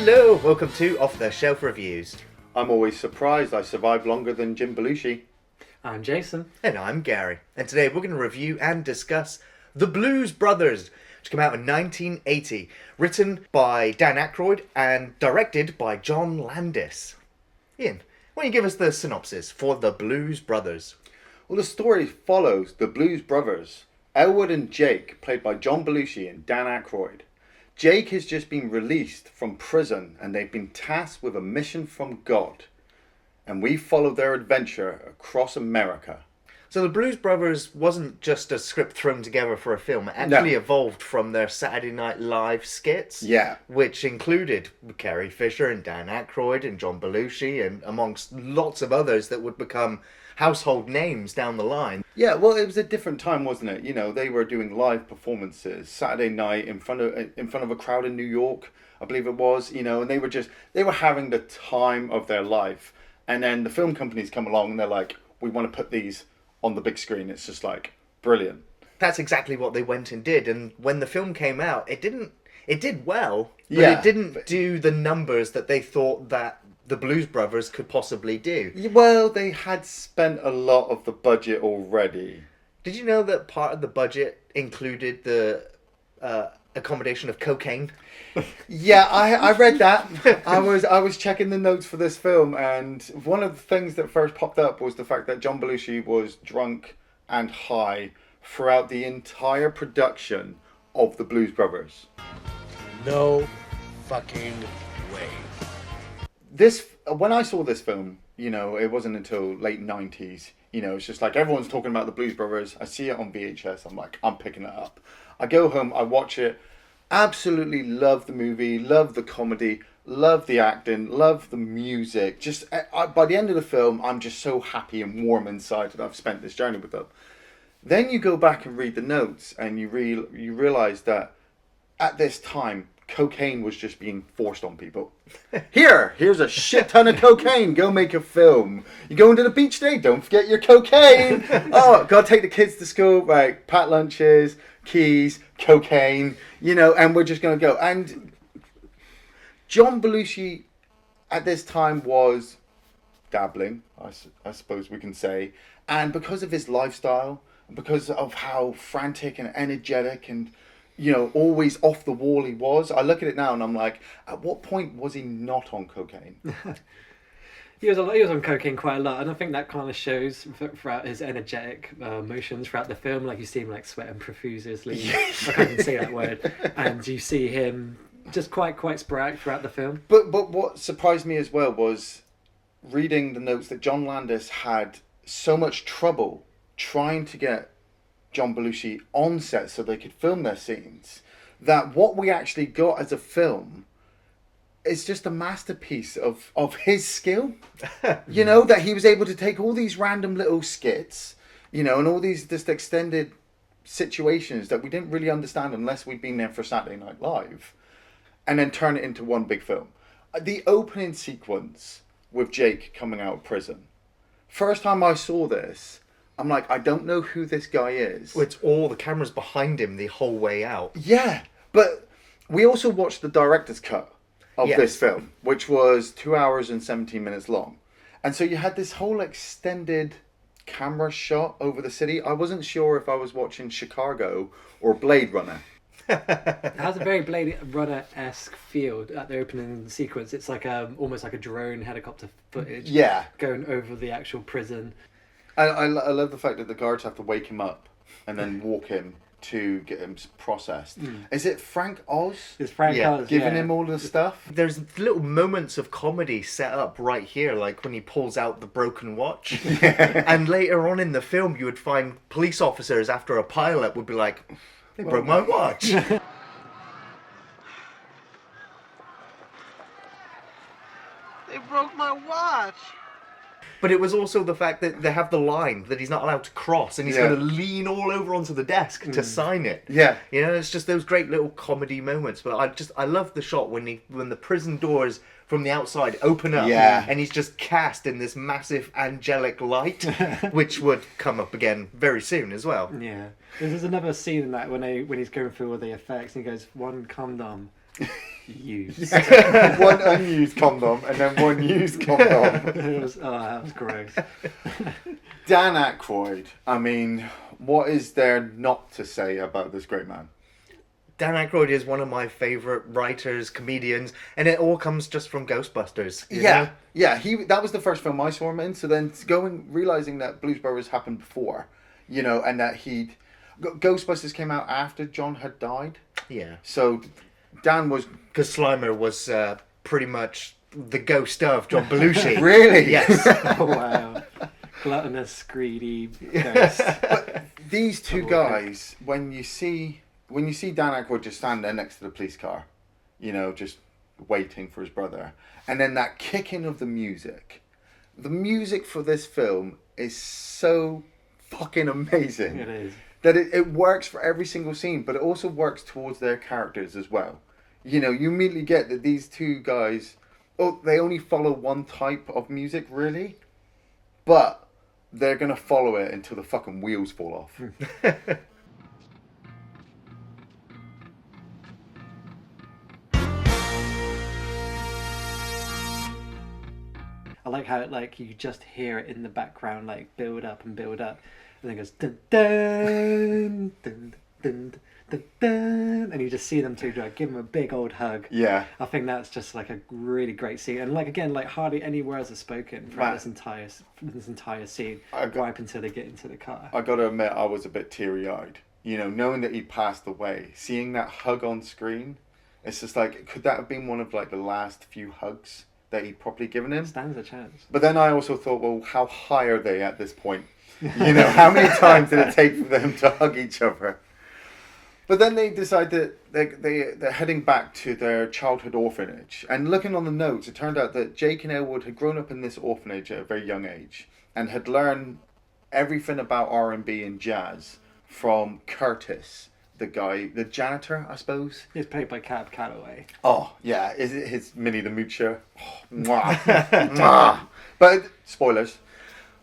Hello, welcome to Off the Shelf Reviews. I'm always surprised I survived longer than Jim Belushi. I'm Jason. And I'm Gary. And today we're going to review and discuss The Blues Brothers, which came out in 1980. Written by Dan Aykroyd and directed by John Landis. Iain, why don't you give us the synopsis for The Blues Brothers? Well, the story follows the Blues Brothers, Elwood and Jake, played by John Belushi and Dan Aykroyd. Jake has just been released from prison and they've been tasked with a mission from God. And we follow their adventure across America. So The Blues Brothers wasn't just a script thrown together for a film. It actually evolved from their Saturday Night Live skits. Yeah. Which included Carrie Fisher and Dan Aykroyd and John Belushi and amongst lots of others that would become household names down the line. Yeah, well, it was a different time, wasn't it? You know, they were doing live performances Saturday night in front of a crowd in New York, I believe it was, you know, and they were having the time of their life. And then the film companies come along and they're like, we want to put these on the big screen. It's just like brilliant. That's exactly what they went and did. And when the film came out, it did well, but Yeah, it didn't do the numbers that they thought that the Blues Brothers could possibly do. Well, they had spent a lot of the budget already. Did you know that part of the budget included the accommodation of cocaine? Yeah, I read that. I was checking the notes for this film, and one of the things that first popped up was the fact that John Belushi was drunk and high throughout the entire production of the Blues Brothers. No fucking way. When I saw this film, you know, it wasn't until late 90s. You know, it's just like everyone's talking about the Blues Brothers. I see it on VHS. I'm like, I'm picking it up. I go home, I watch it. Absolutely love the movie, love the comedy, love the acting, love the music. Just by the end of the film, I'm just so happy and warm inside that I've spent this journey with them. Then you go back and read the notes, and you realize that at this time, cocaine was just being forced on people. Here's a shit ton of cocaine. Go make a film. You going to the beach today? Don't forget your cocaine. Oh, gotta take the kids to school. Right, packed lunches, keys, cocaine. You know, and we're just gonna go. And John Belushi at this time was dabbling, I suppose we can say, and because of his lifestyle, because of how frantic and energetic and, you know, always off the wall he was. I look at it now and I'm like, at what point was he not on cocaine? He was on cocaine quite a lot, and I think that kind of shows throughout his energetic motions throughout the film. Like you see him like sweating profusely. I can't even say that word. And you see him just quite sporadic throughout the film. But what surprised me as well was reading the notes that John Landis had so much trouble trying to get John Belushi on set so they could film their scenes, that what we actually got as a film is just a masterpiece of his skill. You know, that he was able to take all these random little skits, you know, and all these just extended situations that we didn't really understand unless we'd been there for Saturday Night Live, and then turn it into one big film. The opening sequence with Jake coming out of prison. First time I saw this, I'm like, I don't know who this guy is. It's all the cameras behind him the whole way out. Yeah, but we also watched the director's cut of this film, which was 2 hours and 17 minutes long. And so you had this whole extended camera shot over the city. I wasn't sure if I was watching Chicago or Blade Runner. It has a very Blade Runner-esque feel at the opening sequence. It's like almost like a drone helicopter footage. Yeah. Going over the actual prison. I love the fact that the guards have to wake him up and then walk him to get him processed. Is it Frank Oz? It's Frank Oz, giving him all the stuff? There's little moments of comedy set up right here, like when he pulls out the broken watch. And later on in the film, you would find police officers after a pileup would be like, they broke my watch. They broke my watch. But it was also the fact that they have the line that he's not allowed to cross, and he's going to lean all over onto the desk to sign it. Yeah, you know, it's just those great little comedy moments. But I love the shot when the prison doors from the outside open up, and he's just cast in this massive angelic light, which would come up again very soon as well. Yeah, there's another scene in that when he's going through all the effects, and he goes, "One condom." used. One unused condom and then one used condom. That was gross. Dan Aykroyd. I mean, what is there not to say about this great man? Dan Aykroyd is one of my favourite writers, comedians, and it all comes just from Ghostbusters. you know? Yeah. That was the first film I saw him in. So then realizing that Blues Brothers happened before, and that Ghostbusters came out after John had died. Yeah. So Dan was Because Slimer was pretty much the ghost of John Belushi. really Yes. Oh wow. Gluttonous, greedy ghost. But these two guys, when you see Dan Aykroyd just stand there next to the police car, just waiting for his brother, and then that kicking of the music for this film is so fucking amazing. It is. That it works for every single scene, but it also works towards their characters as well. You immediately get that these two guys, they only follow one type of music, really, but they're going to follow it until the fucking wheels fall off. I like how you just hear it in the background, build up, and then it goes dun dun dun dun dun dun, and you just see them two give them a big old hug. Yeah. I think that's just a really great scene, and again, hardly any words are spoken throughout this entire scene, right up until they get into the car. I gotta admit, I was a bit teary-eyed. Knowing that he passed away, seeing that hug on screen, it's just could that have been one of the last few hugs that he'd probably given him? Stands a chance. But then I also thought, well, how high are they at this point? How many times did it take for them to hug each other? But then they decide that they're heading back to their childhood orphanage. And looking on the notes, it turned out that Jake and Elwood had grown up in this orphanage at a very young age and had learned everything about R&B and jazz from Curtis, the janitor, I suppose. He's played by Cab Calloway. Oh, yeah. Is it his Minnie the Moocher? Oh, mwah. Mwah. But, spoilers.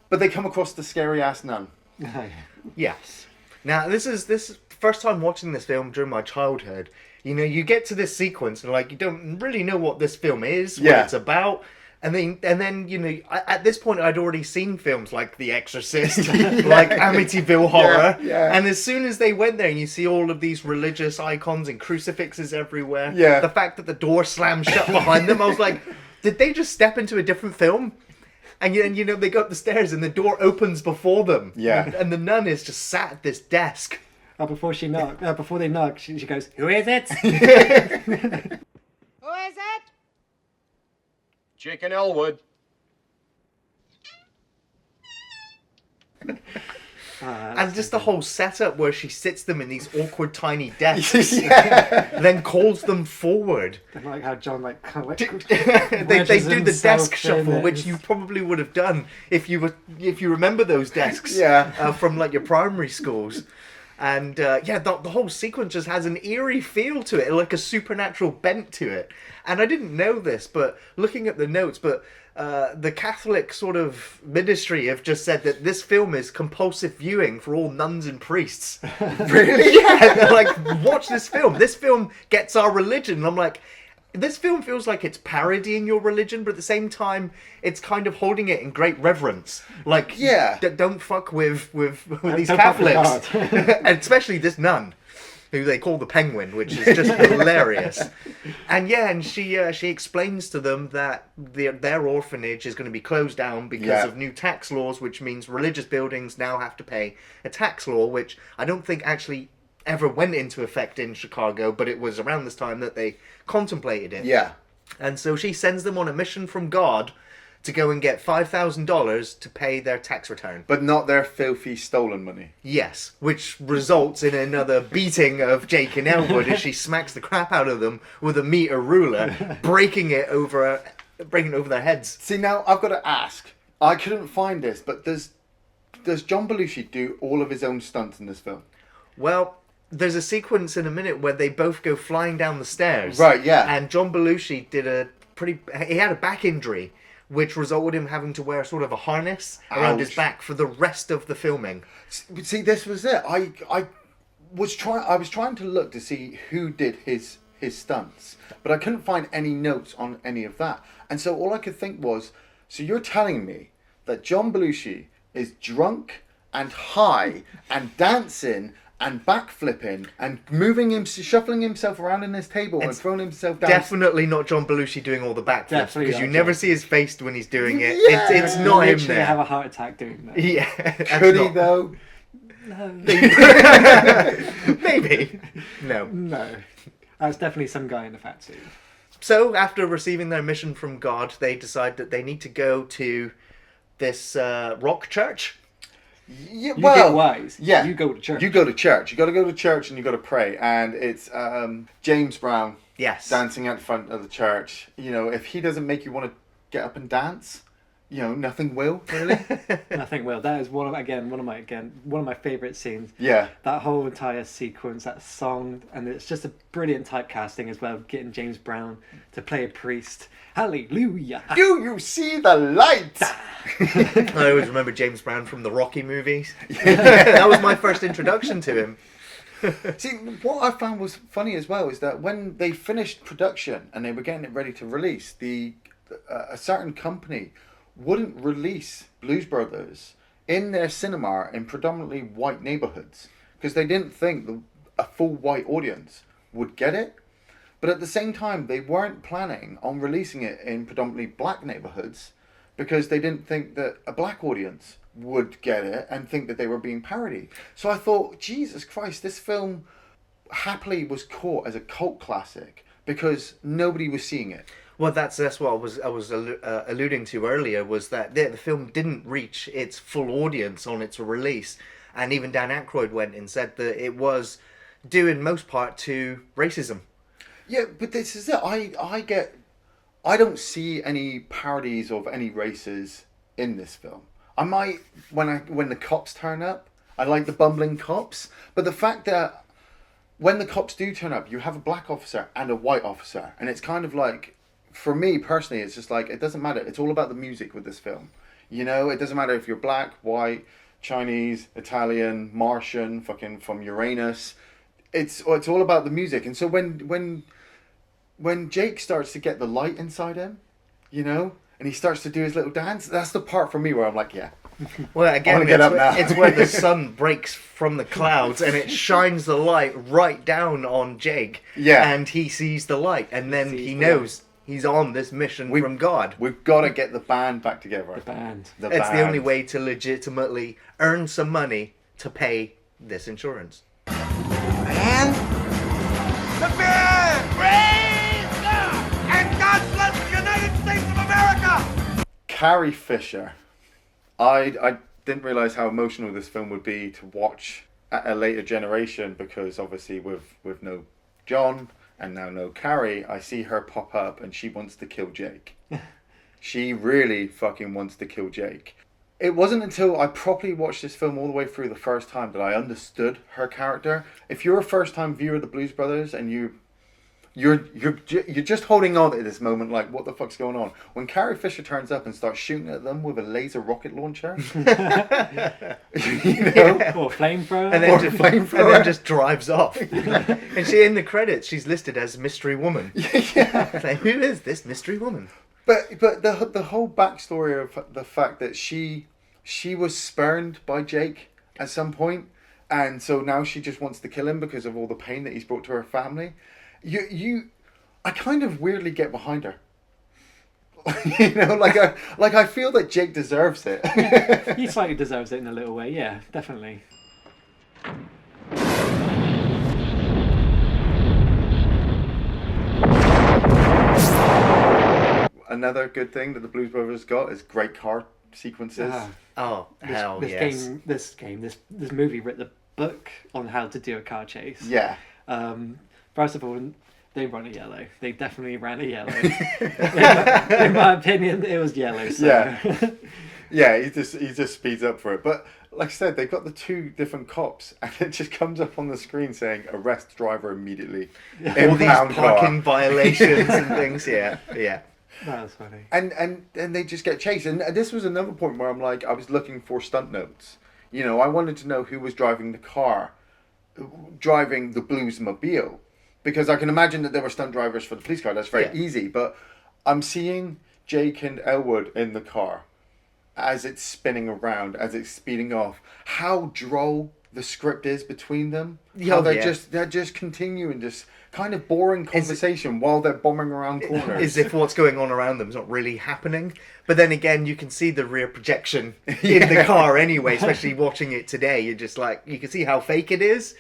But they come across the scary-ass nun. Yes. Now, this is first time watching this film during my childhood. You get to this sequence and you don't really know what this film is, what it's about. And then at this point I'd already seen films like The Exorcist, like Amityville Horror. Yeah. And as soon as they went there and you see all of these religious icons and crucifixes everywhere, the fact that the door slammed shut behind them, I was like, did they just step into a different film? And they go up the stairs and the door opens before them. Yeah. And the nun is just sat at this desk. Before they knock, she goes, "Who is it?" Who is it? Chicken Elwood. And just the whole setup where she sits them in these awkward tiny desks, then calls them forward. I like how John kind of they do the desk shuffle, which you probably would have done if you remember those desks from your primary schools. And the whole sequence just has an eerie feel to it, like a supernatural bent to it. And I didn't know this, but looking at the notes, the Catholic sort of ministry have just said that this film is compulsive viewing for all nuns and priests. Really? Yeah, they're like, watch this film. This film gets our religion. And I'm like, this film feels like it's parodying your religion, but at the same time, it's kind of holding it in great reverence. Don't fuck with these Catholics, and especially this nun, who they call the Penguin, which is just hilarious. And she explains to them that their orphanage is going to be closed down because of new tax laws, which means religious buildings now have to pay a tax law, which I don't think actually ever went into effect in Chicago, but it was around this time that they contemplated it. Yeah. And so she sends them on a mission from God to go and get $5,000 to pay their tax return. But not their filthy stolen money. Yes, which results in another beating of Jake and Elwood as she smacks the crap out of them with a meter ruler, breaking it over their heads. See, now I've got to ask. I couldn't find this, but does John Belushi do all of his own stunts in this film? Well, there's a sequence in a minute where they both go flying down the stairs. Right, yeah. And John Belushi he had a back injury, which resulted in him having to wear sort of a harness around his back for the rest of the filming. See, this was it. I was trying to look to see who did his his stunts, but I couldn't find any notes on any of that. And so all I could think was, so you're telling me that John Belushi is drunk and high and dancing and backflipping and moving him, shuffling himself around in this table and throwing himself down. Definitely not John Belushi doing all the backflips, Definitely because you not never John. see his face when he's doing it. Yeah. It's not him Literally there. have a heart attack doing that. Yeah. Could he though? Maybe. No. No. That's definitely some guy in a fat suit. So, after receiving their mission from God, they decide that they need to go to this rock church. Yeah, You get wise. Yeah. You go to church. You go to church. You got to go to church and you got to pray. And it's James Brown Yes. dancing at the front of the church. You know, if he doesn't make you want to get up and dance, you know, nothing will, really. Nothing will. That is one of my favourite scenes. Yeah. That whole entire sequence, that song, and it's just a brilliant typecasting as well, getting James Brown to play a priest. Hallelujah! Do you see the lights? I always remember James Brown from the Rocky movies. That was my first introduction to him. See, what I found was funny as well is that when they finished production and they were getting it ready to release, a certain company wouldn't release Blues Brothers in their cinema in predominantly white neighborhoods because they didn't think a full white audience would get it. But at the same time, they weren't planning on releasing it in predominantly black neighborhoods because they didn't think that a black audience would get it and think that they were being parodied. So I thought, Jesus Christ, this film happily was caught as a cult classic because nobody was seeing it. Well, that's what I was alluding to earlier, was that the film didn't reach its full audience on its release, and even Dan Aykroyd went and said that it was due in most part to racism. Yeah, but this is it. I don't see any parodies of any races in this film. I might when the cops turn up. I like the bumbling cops, but the fact that when the cops do turn up, you have a black officer and a white officer, and it's kind of like, for me personally, it's just like, it doesn't matter. It's all about the music with this film. You know, it doesn't matter if you're black, white, Chinese, Italian, Martian, fucking from Uranus. It's all about the music. And so when Jake starts to get the light inside him, you know, and he starts to do his little dance, that's the part for me where I'm like, yeah. Well, again, get up now. it's where the sun breaks from the clouds and it shines the light right down on Jake. Yeah. And he sees the light, and then he knows he's on this mission from God. We've got to get the band back together. The band. It's the only way to legitimately earn some money to pay this insurance. And the band! Praise God! And God bless the United States of America! Carrie Fisher. I didn't realise how emotional this film would be to watch at a later generation, because obviously with no John and now no Carrie, I see her pop up and she wants to kill Jake. She really fucking wants to kill Jake. It wasn't until I properly watched this film all the way through the first time that I understood her character. If you're a first time viewer of the Blues Brothers and you're just holding on at this moment, like, what the fuck's going on? When Carrie Fisher turns up and starts shooting at them with a laser rocket launcher, you know, Or flamethrower. And then just drives off. And she, in the credits, she's listed as mystery woman. yeah. Like, who is this mystery woman? But the whole backstory of the fact that she was spurned by Jake at some point, and so now she just wants to kill him because of all the pain that he's brought to her family. I kind of weirdly get behind her. You know, like I feel that Jake deserves it. He slightly deserves it in a little way, yeah, definitely. Another good thing that the Blues Brothers got is great car sequences. Oh, hell yes. This movie wrote the book on how to do a car chase. Yeah. First of all, they run a yellow. They definitely ran a yellow. In my opinion, it was yellow. So. Yeah. Yeah, he just speeds up for it. But like I said, they've got the two different cops, and it just comes up on the screen saying "arrest driver immediately." All these parking violations and things. Yeah. That was funny. And they just get chased. And this was another point where I'm like, I was looking for stunt notes. You know, I wanted to know who was driving the car, driving the Bluesmobile, because I can imagine that there were stunt drivers for the police car. That's very Yeah. easy. But I'm seeing Jake and Elwood in the car as it's spinning around, as it's speeding off. How droll the script is between them. How they're just continuing this kind of boring conversation while they're bombing around corners. As if what's going on around them is not really happening. But then again, you can see the rear projection in the car anyway, especially watching it today. You're just like, you can see how fake it is.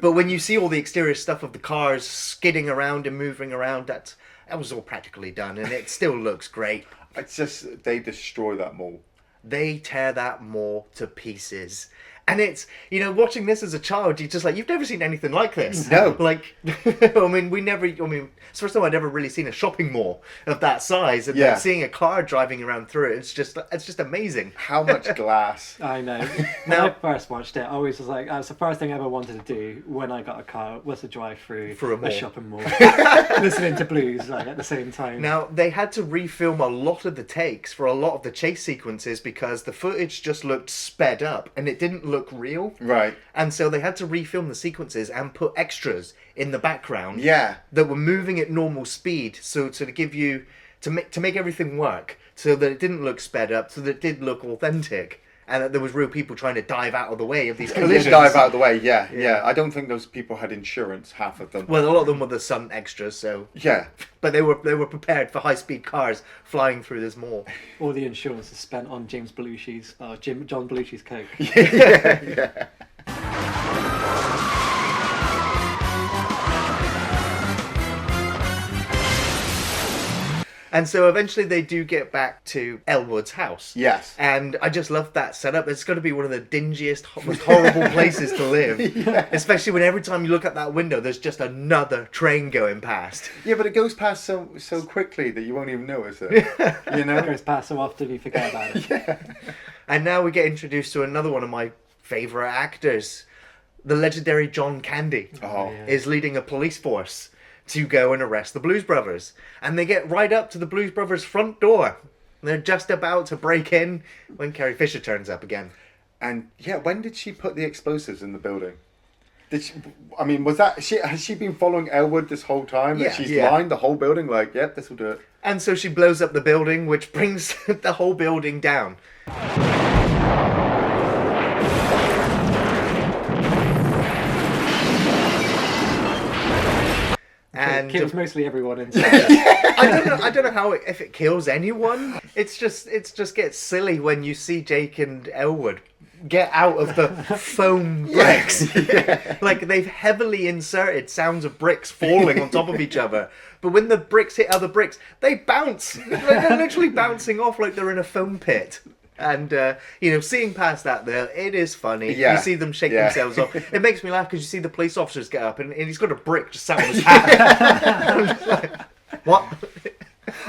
But when you see all the exterior stuff of the cars skidding around and moving around, that was all practically done, and it still looks great. It's just, they destroy that mall. They tear that mall to pieces. And it's, watching this as a child, you're just like, you've never seen anything like this. No. Like, it's the first time I'd ever really seen a shopping mall of that size. And then seeing a car driving around through it, it's just amazing. How much glass. I know. When I first watched it, I always was like, that's the first thing I ever wanted to do when I got a car was to drive through a shopping mall. Listening to blues, like, at the same time. Now, they had to refilm a lot of the takes for a lot of the chase sequences because the footage just looked sped up and it didn't look real. Right. And so they had to refilm the sequences and put extras in the background. Yeah. That were moving at normal speed, so to give you to make everything work, so that it didn't look sped up, so that it did look authentic, and that there was real people trying to dive out of the way of these collisions. Dive out of the way, yeah. I don't think those people had insurance, half of them. Well, a lot of them were the stunt extras, so yeah. But they were prepared for high speed cars flying through this mall. All the insurance is spent on John Belushi's coke. yeah. And so eventually they do get back to Elwood's house. Yes. And I just love that setup. It's got to be one of the dingiest, most horrible places to live. Yeah. Especially when every time you look at that window, there's just another train going past. Yeah, but it goes past so quickly that you won't even notice it. It goes past so often you forget about it. Yeah. And now we get introduced to another one of my favourite actors. The legendary John Candy is leading a police force to go and arrest the Blues Brothers. And they get right up to the Blues Brothers' front door. They're just about to break in when Carrie Fisher turns up again. And when did she put the explosives in the building? Has she been following Elwood this whole time? Yeah, that she's lined the whole building like, yep, this will do it. And so she blows up the building, which brings the whole building down. And it kills mostly everyone inside. I don't know if it kills anyone. It just gets silly when you see Jake and Elwood get out of the foam bricks. Yeah. Like they've heavily inserted sounds of bricks falling on top of each other. But when the bricks hit other bricks, they bounce. They're literally bouncing off like they're in a foam pit. And, seeing past that there, it is funny. Yeah. You see them shake themselves off. It makes me laugh because you see the police officers get up and he's got a brick just sat on his hat. I'm just like, what?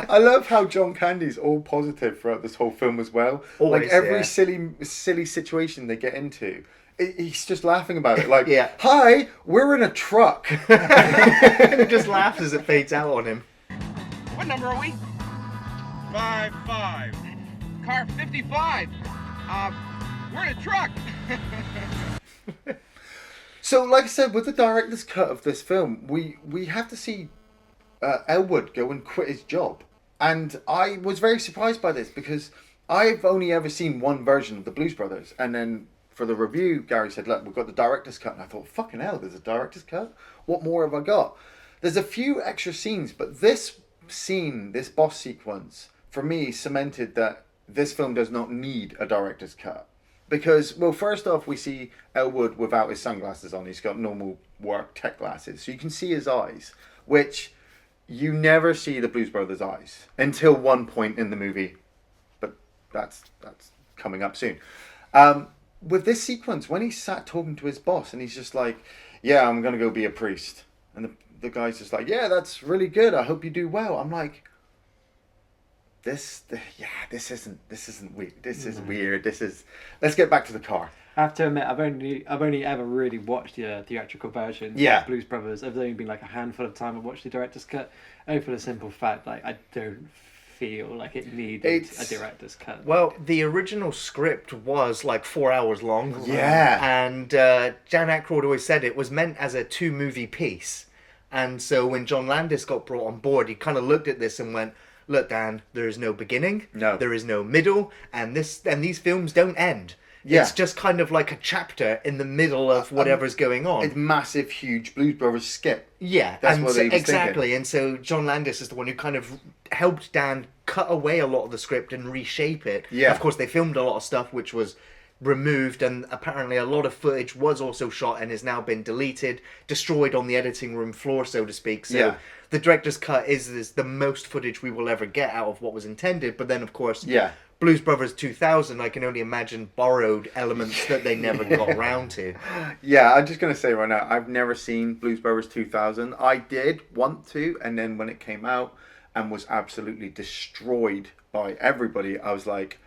I love how John Candy's all positive throughout this whole film as well. Always, like every silly situation they get into, he's just laughing about it. Like, hi, we're in a truck. And he just laughs as it fades out on him. What number are we? 5-5. Car 55. We're in a truck. So, like I said, with the director's cut of this film, we have to see Elwood go and quit his job. And I was very surprised by this because I've only ever seen one version of the Blues Brothers. And then for the review, Gary said, look, we've got the director's cut. And I thought, fucking hell, there's a director's cut? What more have I got? There's a few extra scenes, but this scene, this boss sequence, for me, cemented that this film does not need a director's cut. Because, well, first off, we see Elwood without his sunglasses on. He's got normal work tech glasses. So you can see his eyes, which you never see the Blues Brothers' eyes until one point in the movie. But that's coming up soon. With this sequence, when he sat talking to his boss and he's just like, yeah, I'm going to go be a priest. And the guy's just like, yeah, that's really good. I hope you do well. I'm like, this isn't weird. This is weird. Let's get back to the car. I have to admit, I've only ever really watched the theatrical version of Blues Brothers. I've only been like a handful of time I watched the director's cut, only for the simple fact like I don't feel like it needed a director's cut. Well, the original script was like 4 hours long. Yeah. And Dan Aykroyd always said it was meant as a 2-movie piece. And so when John Landis got brought on board, he kind of looked at this and went, "Look, Dan, there is no beginning, No. there is no middle, and these films don't end. Yeah. It's just kind of like a chapter in the middle of whatever's going on." It's massive, huge Blues Brothers skit. Yeah, That's and what they was exactly. thinking. And so John Landis is the one who kind of helped Dan cut away a lot of the script and reshape it. Yeah. Of course, they filmed a lot of stuff which was removed, and apparently a lot of footage was also shot and has now been deleted, destroyed on the editing room floor, so to speak. So Yeah. the director's cut is the most footage we will ever get out of what was intended. But then, of course, Yeah. Blues Brothers 2000, I can only imagine borrowed elements that they never got around to. Yeah, I'm just going to say right now, I've never seen Blues Brothers 2000. I did want to, and then when it came out and was absolutely destroyed by everybody, I was like,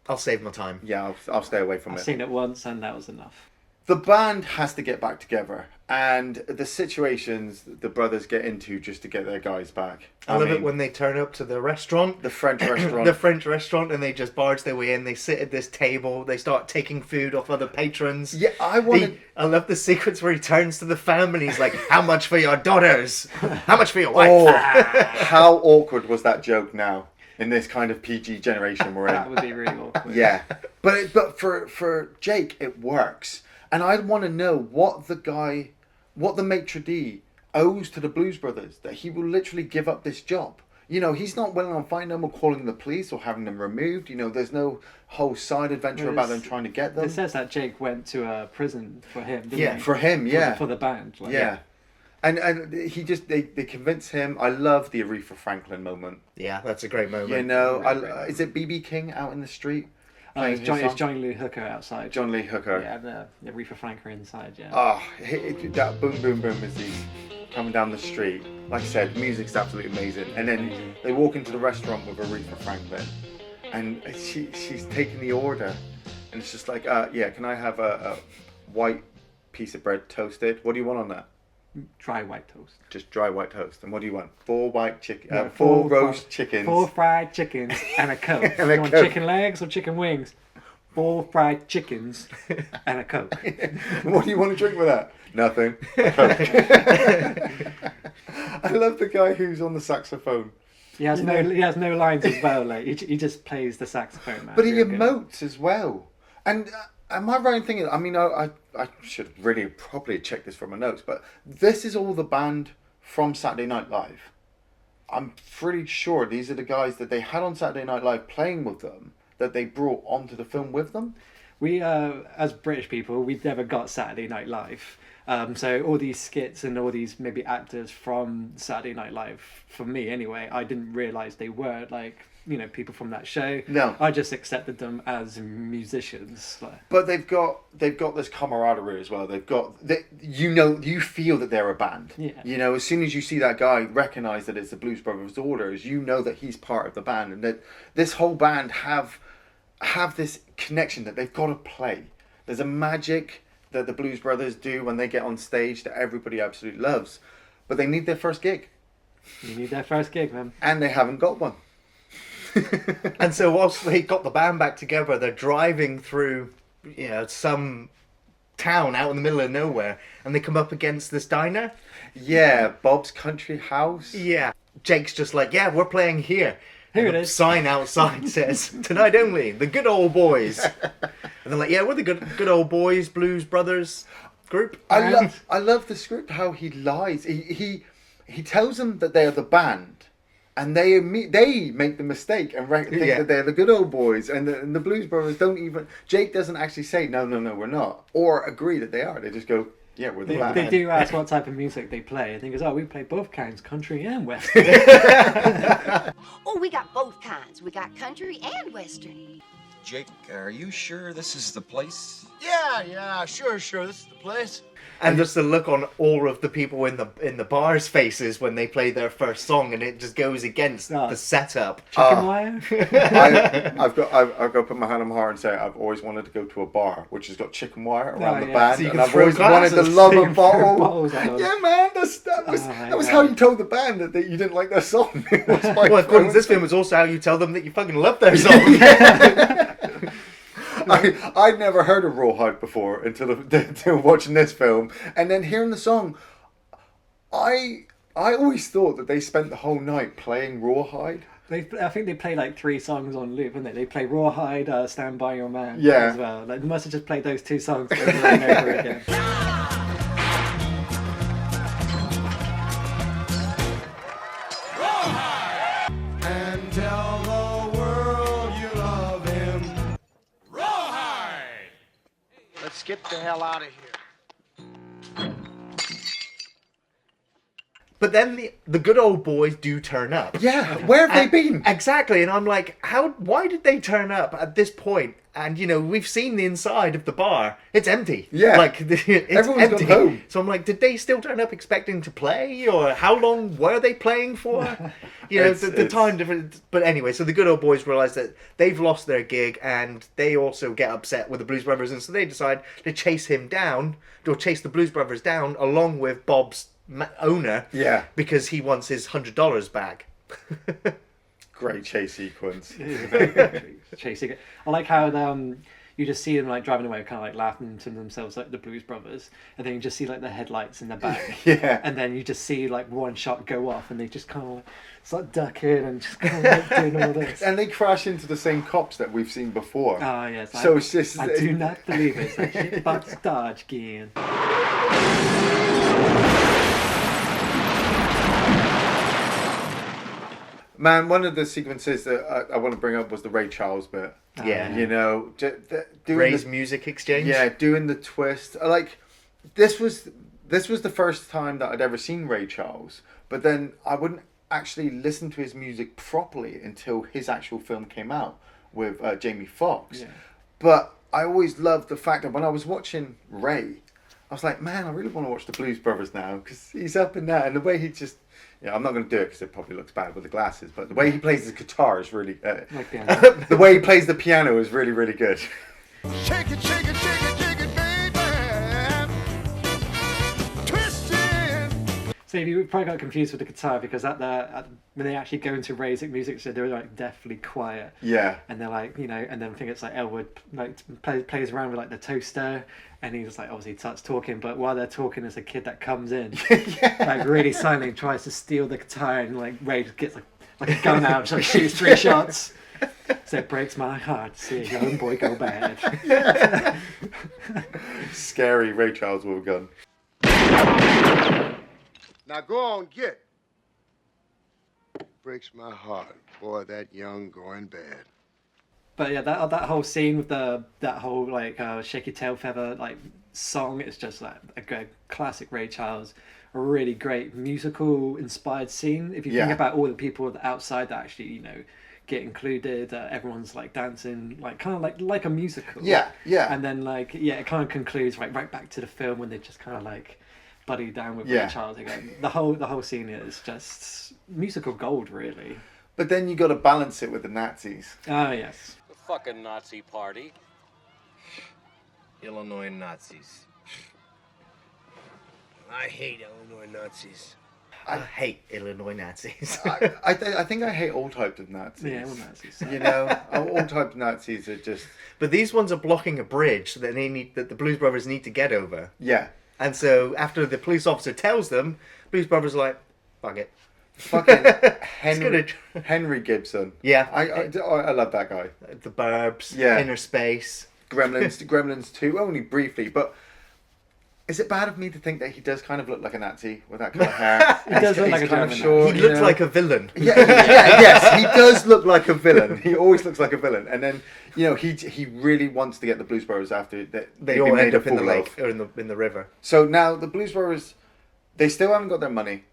I'll save my time. yeah, I'll stay away from I've it. seen it once and that was enough. The band has to get back together, and the situations the brothers get into just to get their guys back. I love mean, it when they turn up to the restaurant. the French restaurant. The French restaurant, and they just barge their way in. They sit at this table. They start taking food off other patrons. Yeah, I wanted. I love the sequence where he turns to the family. He's like, "How much for your daughters? How much for your wife?" Oh, how awkward was that joke now in this kind of PG generation we're That in? would be really awkward. Yeah, but for Jake it works, and I want to know what the maitre d' owes to the Blues Brothers that he will literally give up this job. You know, he's not willing on finding them or calling the police or having them removed. You know, there's no whole side adventure about them trying to get them. It says that Jake went to a prison for him, didn't Yeah, he? For him, yeah. For the band. Like, Yeah. And he just they convince him. I love the Aretha Franklin moment. Yeah, that's a great moment. You know, Really great is it BB King out in the street? Oh, playing it's his Johnny, song? Johnny Lee Hooker outside. John Lee Hooker. Yeah, the Aretha Franklin inside, yeah. Oh, that boom, boom, boom as he's coming down the street. Like I said, music's absolutely amazing. And then they walk into the restaurant with Aretha Franklin, and she's taking the order, and it's just like, yeah, can I have a white piece of bread toasted? What do you want on that? Dry white toast. Just dry white toast. And what do you want? 4 white chicken, No, 4 roast chickens. 4 fried chickens and a Coke. And a You want Coke. chicken legs or chicken wings? 4 fried chickens and a Coke. What do you want to drink with that? Nothing. I love the guy who's on the saxophone. He has no lines as well. Like he just plays the saxophone, man. But he Real good. emotes as well. And am I right in thinking? I mean, I should really probably check this from my notes, but this is all the band from Saturday Night Live. I'm pretty sure these are the guys that they had on Saturday Night Live playing with them that they brought onto the film with them. We, as British people, we never got Saturday Night Live. So all these skits and all these maybe actors from Saturday Night Live, for me anyway, I didn't realise they were like, you know, people from that show. No. I just accepted them as musicians. Like, But they've got this camaraderie as well. You feel that they're a band. Yeah. You know, as soon as you see that guy recognise that it's the Blues Brothers' Orders, you know that he's part of the band, and that this whole band have this connection that they've got to play. There's a magic that the Blues Brothers do when they get on stage that everybody absolutely loves, but they need their first gig, you need their first gig, man. and they haven't got one. And so whilst they got the band back together, they're driving through, you know, some town out in the middle of nowhere, and they come up against this diner. Yeah, Bob's Country House. Yeah. Jake's just like, "Yeah, we're playing here." Here And it the is. sign outside says, "Tonight only, the good old boys." And they're like, "Yeah, we're the good old boys, Blues Brothers group." I love the script how he lies. He tells them that they are the band, and they make the mistake and think Yeah. that they're the good old boys, and the Blues Brothers don't even. Jake doesn't actually say no, we're not, or agree that they are. They just go, yeah, we're the band. They do ask what type of music they play. I think it's, we play both kinds, country and western. Oh, we got both kinds. We got country and western. Jake, are you sure this is the place? Yeah, sure, this is the place. And just the look on all of the people in the bar's faces when they play their first song, and it just goes against Oh. the setup. Chicken wire? I've got to put my hand on my heart and say I've always wanted to go to a bar which has got chicken wire around the yeah. band, So you and can I've throw always wanted to glasses. love You a can throw bottle. bottles at them. Yeah, man, that was my how God. you told the band that you didn't like their song. It was by Well, according to this throwing film, it's also how you tell them that you fucking love their song. I'd never heard of Rawhide before until watching this film, and then hearing the song. I always thought that they spent the whole night playing Rawhide. I think they play like 3 songs on loop, don't they? They play Rawhide, Stand By Your Man Yeah. as well. Like, they must have just played those 2 songs over and over again. And tell the world you love him. Rawhide! Let's get the hell out of here. But then the good old boys do turn up. Yeah, where have they been? Exactly, and I'm like, why did they turn up at this point? And, you know, we've seen the inside of the bar. It's empty. Yeah. Like, it's Everyone's empty. gone home. So I'm like, did they still turn up expecting to play? Or how long were they playing for? You know, the time difference. But anyway, so the good old boys realise that they've lost their gig, and they also get upset with the Blues Brothers, and so they decide to chase him down, or chase the Blues Brothers down, along with Bob's owner. Yeah. Because he wants his $100 back. Great chase sequence. Chasing it. I like how you just see them like driving away, kind of like laughing to themselves, like the Blues Brothers, and then you just see like the headlights in the back. Yeah. And then you just see like one shot go off, and they just kind of like start ducking and just kind of like doing all this. And they crash into the same cops that we've seen before. Oh yes. So it's just. I do not believe it. It's like shit box dodge again. Man, one of the sequences that I want to bring up was the Ray Charles bit. Yeah. You know, doing Ray's the, music exchange. yeah, doing the twist. Like, this was the first time that I'd ever seen Ray Charles, but then I wouldn't actually listen to his music properly until his actual film came out with Jamie Foxx. Yeah. But I always loved the fact that when I was watching Ray, I was like, man, I really want to watch the Blues Brothers now, because he's up in that, and the way he just... Yeah, I'm not going to do it because it probably looks bad with the glasses, but the way he plays his guitar is really... Like the way he plays the piano is really, really good. Shake it, shake it, shake it, shake it, baby. Twist it. So you probably got confused with the guitar because when they actually go into Ray's music, so they're like deathly quiet. Yeah. And they're like, you know, and then I think it's like Elwood like plays around with like the toaster, and he's like obviously starts talking, but while they're talking, there's a kid that comes in, like really silently tries to steal the guitar, and like Ray just gets like a gun out, just like shoots 3 shots. So it breaks my heart to see a young boy go bad. Scary Ray Charles with a gun. Now go on, get. Breaks my heart. Boy, that young going bad. But yeah, that whole scene with that whole like Shake Your Tail Feather like song, it's just like a good classic Ray Charles, a really great musical inspired scene. If you think about all the people outside that actually, you know, get included, everyone's like dancing, like kind of like a musical. Yeah, yeah. And then like it kind of concludes right back to the film when they just kind of like buddy down with Ray Charles again. The whole scene is just musical gold, really. But then you got to balance it with the Nazis. Oh yes. The fucking Nazi party. Illinois Nazis. I hate Illinois Nazis. I hate Illinois Nazis. I think I hate all types of Nazis. Yeah, all Nazis. You know, all types of Nazis are just... But these ones are blocking a bridge that that the Blues Brothers need to get over. Yeah. And so after the police officer tells them, Blues Brothers are like, fuck it. Fucking Henry Gibson. Yeah. I love that guy. The Burbs, Yeah. Inner Space. Gremlins 2, only briefly, but is it bad of me to think that he does kind of look like a Nazi with that kind of hair? He does look like a kind of German short. He you looks know? like a villain. Yes, he does look like a villain. He always looks like a villain. And then, you know, he really wants to get the Blues Brothers after They all end up in the lake or in the river. So now the Blues Brothers, they still haven't got their money.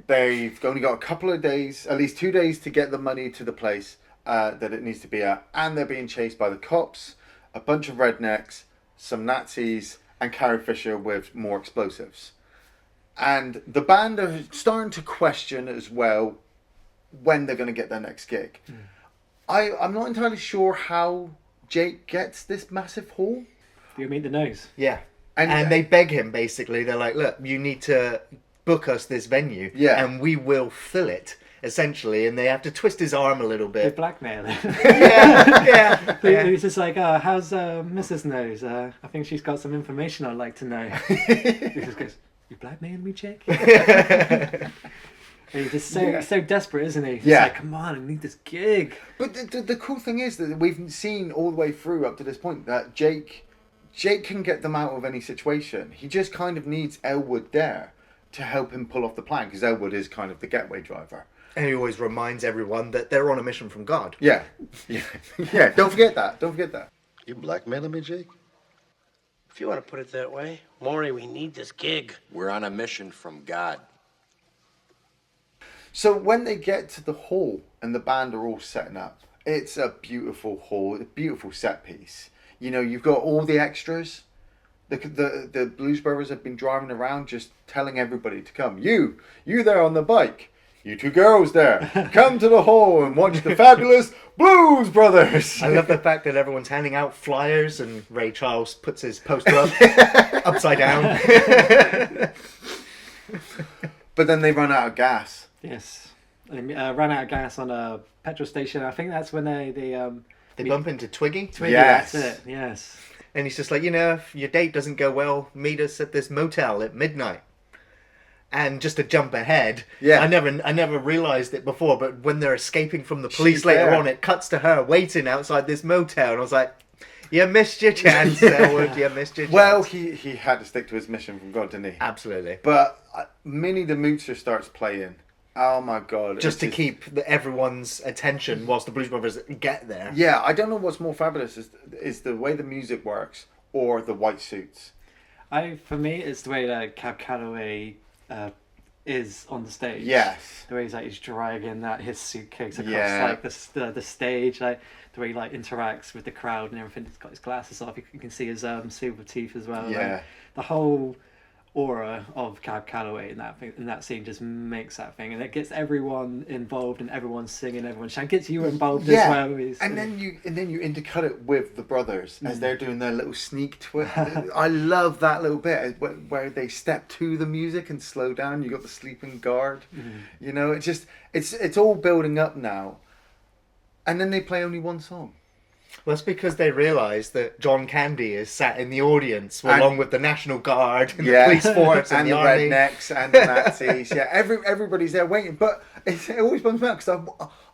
They've only got a couple of days, at least 2 days, to get the money to the place that it needs to be at. And they're being chased by the cops, a bunch of rednecks, some Nazis, and Carrie Fisher with more explosives. And the band are starting to question as well when they're going to get their next gig. I'm not entirely sure how Jake gets this massive haul. You meet the nose. Yeah. And- And they beg him, basically. They're like, look, you need to book us this venue. Yeah. And we will fill it, essentially. And they have to twist his arm a little They bit. blackmail him. yeah. He's just like, oh, how's Mrs. Nose? I think she's got some information I'd like to know. He just goes, You blackmailing me, Jake? And he's just so desperate, isn't he? He's like, come on, I need this gig. But the cool thing is that we've seen all the way through up to this point that Jake can get them out of any situation. He just kind of needs Elwood there to help him pull off the plan, because Elwood is kind of the getaway driver. And he always reminds everyone that they're on a mission from God. Yeah. Don't forget that. You blackmailing me, Jake? If you want to put it that way, Maury, we need this gig. We're on a mission from God. So when they get to the hall and the band are all setting up, it's a beautiful hall, a beautiful set piece. You know, you've got all the extras. The Blues Brothers have been driving around just telling everybody to come. You there on the bike. You two girls there, come to the hall and watch the fabulous Blues Brothers. I love the fact that everyone's handing out flyers and Ray Charles puts his poster up upside down. But then they run out of gas. Yes. They ran out of gas on a petrol station. I think that's when They bump into Twiggy. Yes. That's it, yes. And he's just like, if your date doesn't go well, meet us at this motel at midnight. And just to jump ahead, I never realised it before, but when they're escaping from the police later on, it cuts to her waiting outside this motel, and I was like, you missed your chance, Elwood, you missed your chance. Well, he had to stick to his mission from God, didn't he? Absolutely. But Minnie the Moocher starts playing. Oh my God. Just to keep everyone's attention whilst the Blues Brothers get there. Yeah, I don't know what's more fabulous is the way the music works or the white suits. For me, it's the way that Cab Calloway is on the stage. Yes. The way he's dragging his suitcase across the stage, the way he interacts with the crowd and everything. He's got his glasses off. You can see his silver teeth as well. Yeah. The whole aura of Cab Calloway in that scene just makes that thing, and it gets everyone involved and everyone's singing, everyone's shouting, gets you involved as well. And then you intercut it with the brothers as they're doing their little sneak twist. I love that little bit where they step to the music and slow down. You got the sleeping guard. You know, it's all building up now, and then they play only one song. Well, that's because they realise that John Candy is sat in the audience along with the National Guard and the police force and the army. rednecks and the Nazis. Everybody's there waiting. But it always bums me out because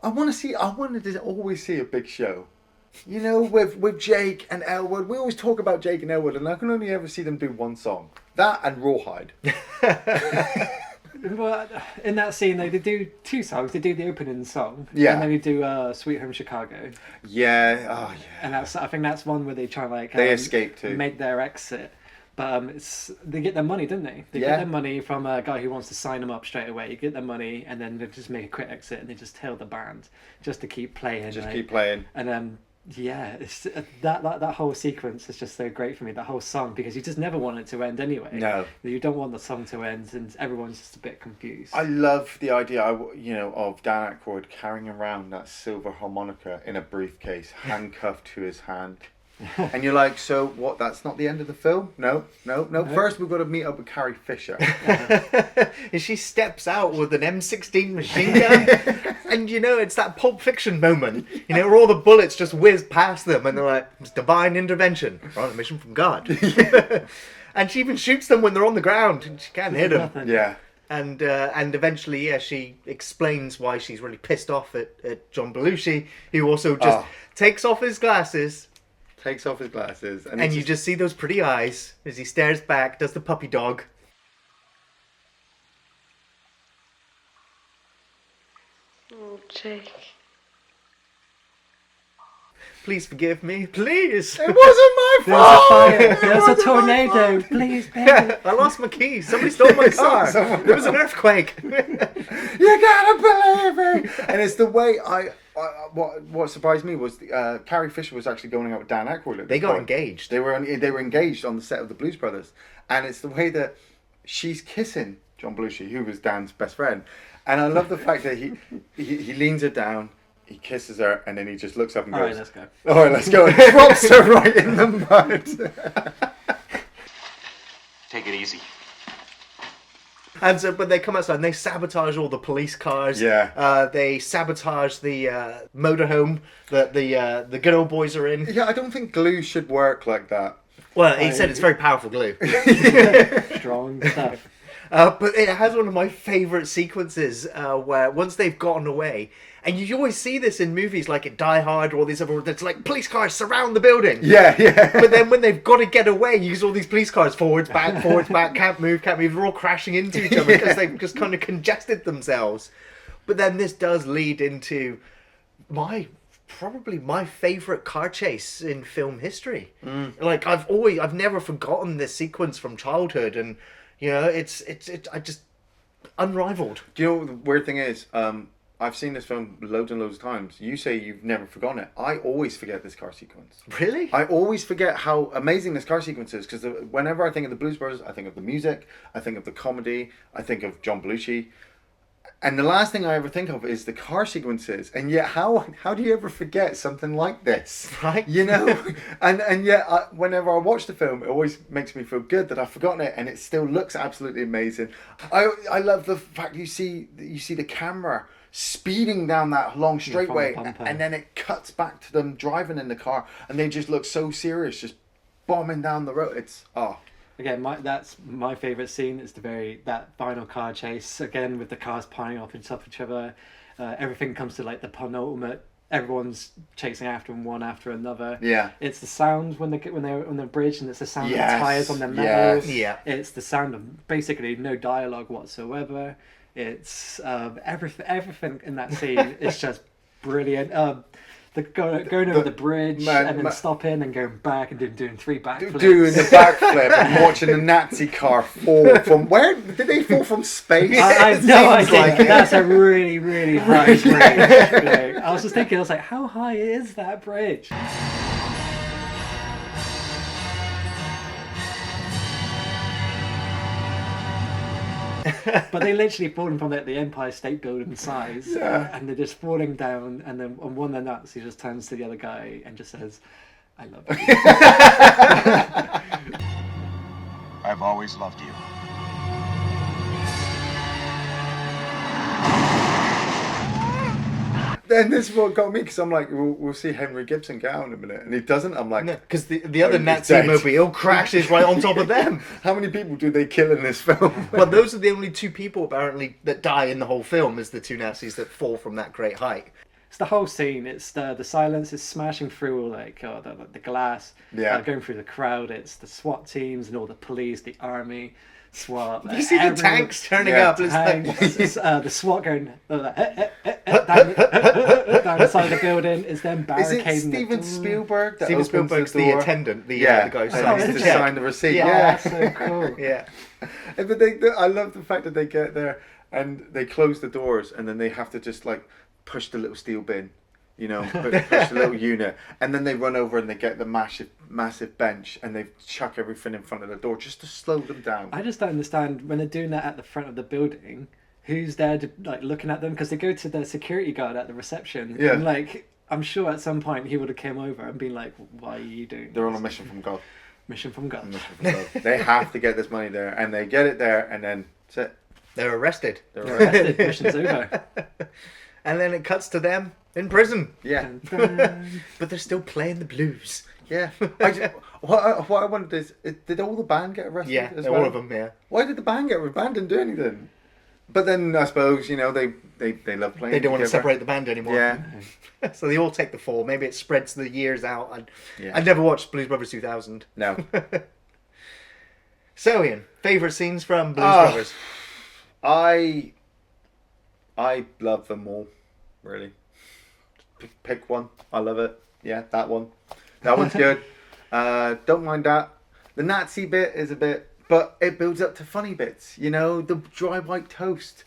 I wanted to always see a big show. You know, with Jake and Elwood. We always talk about Jake and Elwood, and I can only ever see them do one song. That and Rawhide. Well, in that scene, they do two songs. They do the opening song, and then they do "Sweet Home Chicago." Yeah, oh yeah. And I think that's one where they try they escape to make their exit. But they get their money, don't they? They get their money from a guy who wants to sign them up straight away. You get their money, and then they just make a quick exit, and they just tail the band just to keep playing. Keep playing. And then it's that whole sequence is just so great for me. That whole song, because you just never want it to end anyway. No, you don't want the song to end, and everyone's just a bit confused. I love the idea, of Dan Aykroyd carrying around that silver harmonica in a briefcase, handcuffed to his hand. And you're like, so what? That's not the end of the film? No. First, we've got to meet up with Carrie Fisher. And she steps out with an M16 machine gun. And, it's that Pulp Fiction moment, where all the bullets just whiz past them. And they're like, it's divine intervention. We're on a mission from God. And she even shoots them when they're on the ground. And she can't hit them. Yeah. And eventually, she explains why she's really pissed off at John Belushi, who also just takes off his glasses. And you just see those pretty eyes as he stares back, does the puppy dog. Oh, Jake. Please forgive me, please. It wasn't my fault. There's a tornado. Please, baby. Yeah, I lost my keys. Somebody stole my car. There was an earthquake. You gotta believe me. And it's the way what surprised me was Carrie Fisher was actually going out with Dan Aykroyd. They got engaged. They were engaged on the set of the Blues Brothers, and it's the way that she's kissing John Belushi, who was Dan's best friend, and I love the fact that he leans her down, he kisses her, and then he just looks up and goes, "All right, let's go," and drops her right in the mud. Take it easy. And so, but they come outside and they sabotage all the police cars. Yeah. They sabotage the motorhome that the good old boys are in. Yeah, I don't think glue should work like that. Well, he said it's very powerful glue. Strong stuff. But it has one of my favourite sequences where once they've gotten away, and you always see this in movies like in Die Hard or all these other, that's like police cars surround the building. Yeah. But then when they've got to get away, you see all these police cars forwards, back, can't move. They're all crashing into each other because they've just kind of congested themselves. But then this does lead into probably my favourite car chase in film history. Like I've never forgotten this sequence from childhood, and you know, it's I just unrivaled. Do you know what the weird thing is? I've seen this film loads and loads of times. You say you've never forgotten it. I always forget this car sequence. Really? I always forget how amazing this car sequence is, because whenever I think of the Blues Brothers, I think of the music, I think of the comedy, I think of John Belushi. And the last thing I ever think of is the car sequences. And yet, how do you ever forget something like this? Right. You know? and yet, whenever I watch the film, it always makes me feel good that I've forgotten it, and it still looks absolutely amazing. I love the fact you see the camera speeding down that long straightway, and then it cuts back to them driving in the car, and they just look so serious, just bombing down the road. It's Again, that's my favourite scene. Is that final car chase again with the cars piling up on top of each other. Everything comes to like the penultimate. Everyone's chasing after them one after another. Yeah. It's the sound when they're on the bridge, and it's the sound of the tires on their metal. Yeah. It's the sound of basically no dialogue whatsoever. It's everything in that scene is just brilliant. Going over the bridge and then stopping and going back and doing 3 backflips. Doing the backflip and watching the Nazi car fall from where? Did they fall from space? I have no idea. That's a really, really high bridge. I was just thinking, I was like, how high is that bridge? But they literally falling from the Empire State Building size, and they're just falling down, and then one of the Nazis just turns to the other guy and just says, "I love you." I've always loved you. Then this is what got me, because I'm like, we'll see Henry Gibson get out in a minute, and he doesn't. I'm like, because the other Nazi mobile crashes right on top of them. How many people do they kill in this film? Well, those are the only 2 people apparently that die in the whole film, is the 2 Nazis that fall from that great height. It's the whole scene. It's the silence is smashing through the glass. Going through the crowd. It's the SWAT teams and all the police, the army, SWAT. You see the tanks turning up. It's the SWAT going down the side of the building. Is then barricading. Is it Steven Spielberg? Steven Spielberg's the attendant. The guy who signs the to check. sign the receipt. That's so cool. Yeah. But I love the fact that they get there and they close the doors, and then they have to just like push the little steel bin, you know, push the little unit, and then they run over and they get the massive bench, and they chuck everything in front of the door just to slow them down. I just don't understand when they're doing that at the front of the building, who's there to, like, looking at them, because they go to the security guard at the reception, and like, I'm sure at some point he would have come over and been like, why are you doing They're this? on a mission from God. Mission from God. They have to get this money there, and they get it there, and then that's it. They're arrested. Mission's over. And then it cuts to them in prison. Yeah. But they're still playing the blues. Yeah. What I wondered is, did all the band get arrested? Yeah, as all well? of them, yeah. Why did the band get arrested? The band didn't do anything. But then I suppose, you know, they love playing. They don't want to together. separate the band anymore. Yeah. So they all take the fall. Maybe it spreads the years out. I never watched Blues Brothers 2000. No. So, Ian, favourite scenes from Blues Brothers? I love them all, really. Pick one. I love it. Yeah, that one. That one's good. Don't mind that. The Nazi bit is a bit, but it builds up to funny bits. You know, the dry white toast.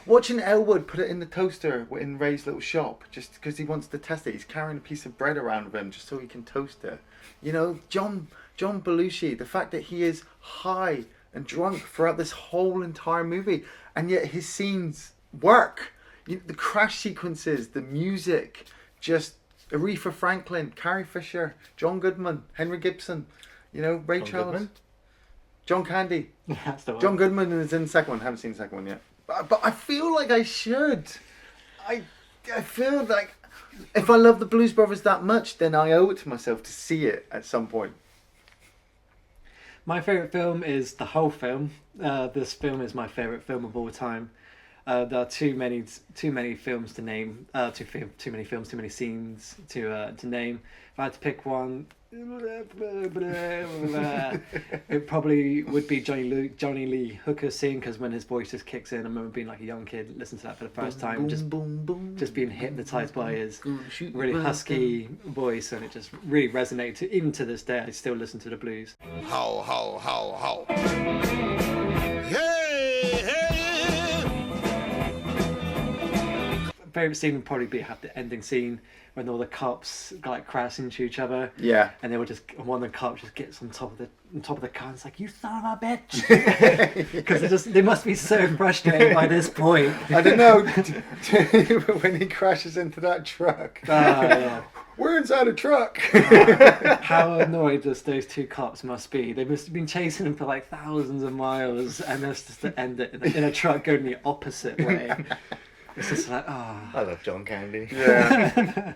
Watching Elwood put it in the toaster in Ray's little shop, just because he wants to test it. He's carrying a piece of bread around with him just so he can toast it. You know, John Belushi, the fact that he is high and drunk throughout this whole entire movie, and yet his scenes work. The crash sequences, the music, just Aretha Franklin, Carrie Fisher, John Goodman, Henry Gibson, you know, Ray Charles, Goodman? John Candy. That's the one. John Goodman is in the second one. Haven't seen the second one yet, but I feel like I should. I feel like if I love the Blues Brothers that much, then I owe it to myself to see it at some point. My favourite film is the whole film. This film is my favourite film of all time. There are too many films to name. Too many films, too many scenes to name. If I had to pick one, it probably would be Johnny Lee Hooker's scene, because when his voice just kicks in, I remember being like a young kid, listening to that for the first time, just being hypnotised by his really husky voice, and it just really resonated. Even to this day, I still listen to the blues. How, how. Hey, hey. Favorite scene would probably be the ending scene when all the cops like crash into each other. Yeah. And they will just, one of the cops just gets on top of the car and it's like, "You son of a bitch!" Because they must be so frustrated by this point. I don't know. When he crashes into that truck. Yeah. We're inside a truck. How annoyed those two cops must be. They must have been chasing him for like thousands of miles, and that's just to end it in a truck going the opposite way. It's just like, I love John Candy. Yeah.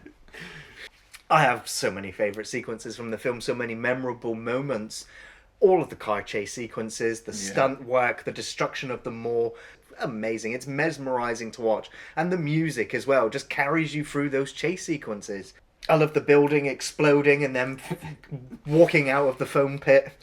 I have so many favourite sequences from the film, so many memorable moments. All of the car chase sequences, the stunt work, the destruction of the mall. Amazing. It's mesmerising to watch. And the music as well just carries you through those chase sequences. I love the building exploding and then walking out of the foam pit.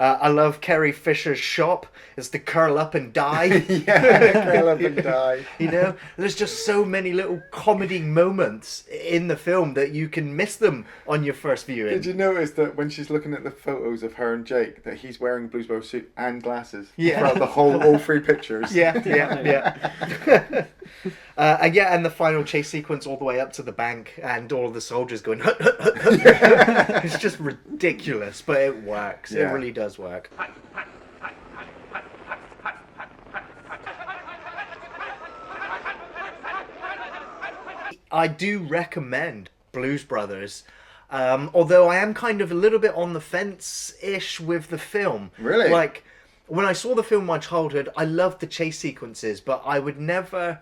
I love Carrie Fisher's shop. It's the curl up and die. Yeah, curl up and die. You know, there's just so many little comedy moments in the film that you can miss them on your first viewing. Did you notice that when she's looking at the photos of her and Jake, that he's wearing a Blues Brothers suit and glasses throughout all three pictures? Yeah. And the final chase sequence all the way up to the bank and all of the soldiers going, hut, hut, hut, hut. It's just ridiculous, but it works. Yeah. It really does work. I do recommend Blues Brothers, although I am kind of a little bit on the fence-ish with the film. Really? Like, when I saw the film in my childhood, I loved the chase sequences, but I would never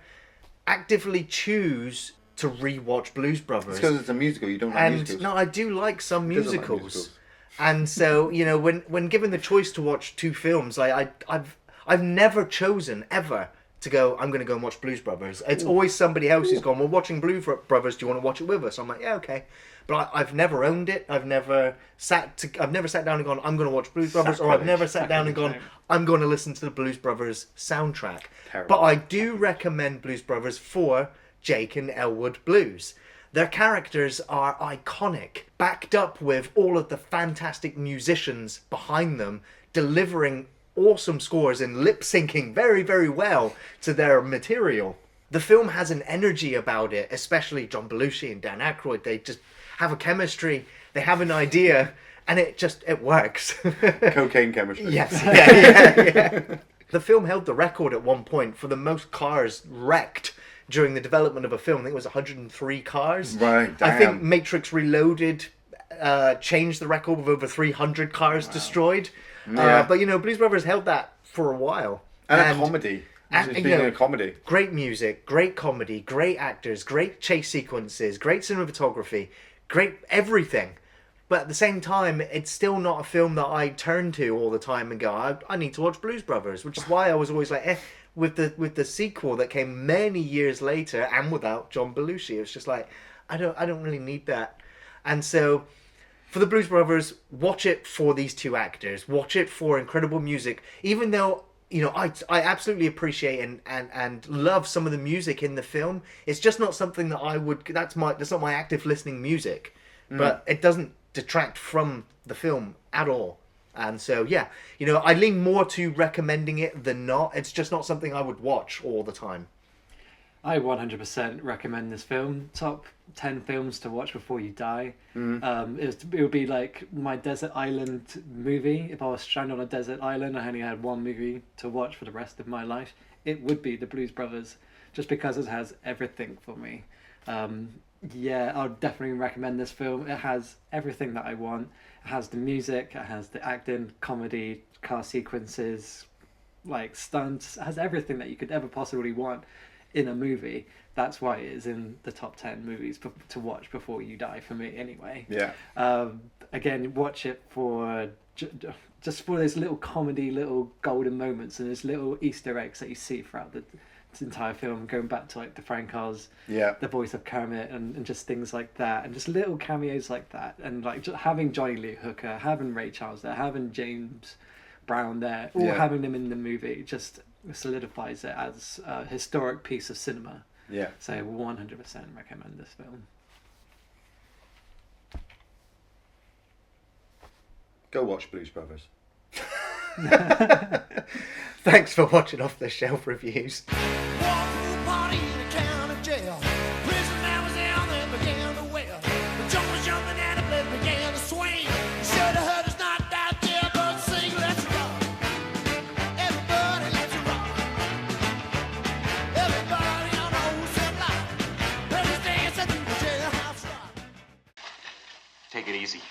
actively choose to rewatch Blues Brothers. It's because it's a musical, you don't like musicals. No, I do like some Doesn't like musicals. musicals. And so, you know, when given the choice to watch two films, I've never chosen ever to go, I'm going to go and watch Blues Brothers. It's always somebody else who's gone, we're watching Blues Brothers, do you want to watch it with us? I'm like, yeah, okay. But I've never owned it. I've never sat down and gone, I'm going to watch Blues Brothers, or I've never sat down and gone, I'm going to listen to the Blues Brothers soundtrack. Terrible. But I do recommend Blues Brothers for Jake and Elwood Blues. Their characters are iconic, backed up with all of the fantastic musicians behind them, delivering awesome scores and lip-syncing very, very well to their material. The film has an energy about it, especially John Belushi and Dan Aykroyd. They just have a chemistry, they have an idea, and it works. Cocaine chemistry. Yes, yeah. The film held the record at one point for the most cars wrecked during the development of a film. I think it was 103 cars. Right, damn. I think Matrix Reloaded changed the record with over 300 cars destroyed. Yeah. But, you know, Blues Brothers held that for a while. And a comedy. Speaking of comedy. Great music, great comedy, great actors, great chase sequences, great cinematography, great everything. But at the same time, it's still not a film that I turn to all the time and go, I need to watch Blues Brothers, which is why I was always like, with the sequel that came many years later and without John Belushi. It was just like, I don't really need that. And so for the Blues Brothers, watch it for these two actors. Watch it for incredible music. Even though, you know, I absolutely appreciate and love some of the music in the film. It's just not something that I would. That's not my active listening music. But it doesn't detract from the film at all. And so, yeah, you know, I lean more to recommending it than not. It's just not something I would watch all the time. I 100% recommend this film. Top 10 films to watch before you die. It would be like my desert island movie. If I was stranded on a desert island, I only had one movie to watch for the rest of my life, it would be The Blues Brothers, just because it has everything for me. Yeah, I would definitely recommend this film. It has everything that I want. It has the music, it has the acting, comedy, car sequences, like stunts. It has everything that you could ever possibly want in a movie. That's why it is in the top 10 movies to watch before you die, for me anyway. Yeah. Again, watch it for just for those little comedy, little golden moments and those little Easter eggs that you see throughout this entire film, going back to like the Frank Oz, the voice of Kermit, and just things like that, and just little cameos like that, and like just having Johnny Lee Hooker, having Ray Charles there, having James Brown there, all having them in the movie just solidifies it as a historic piece of cinema. Yeah. So 100% recommend this film. Go watch Blues Brothers. Thanks for watching Off the Shelf Reviews. Take it easy.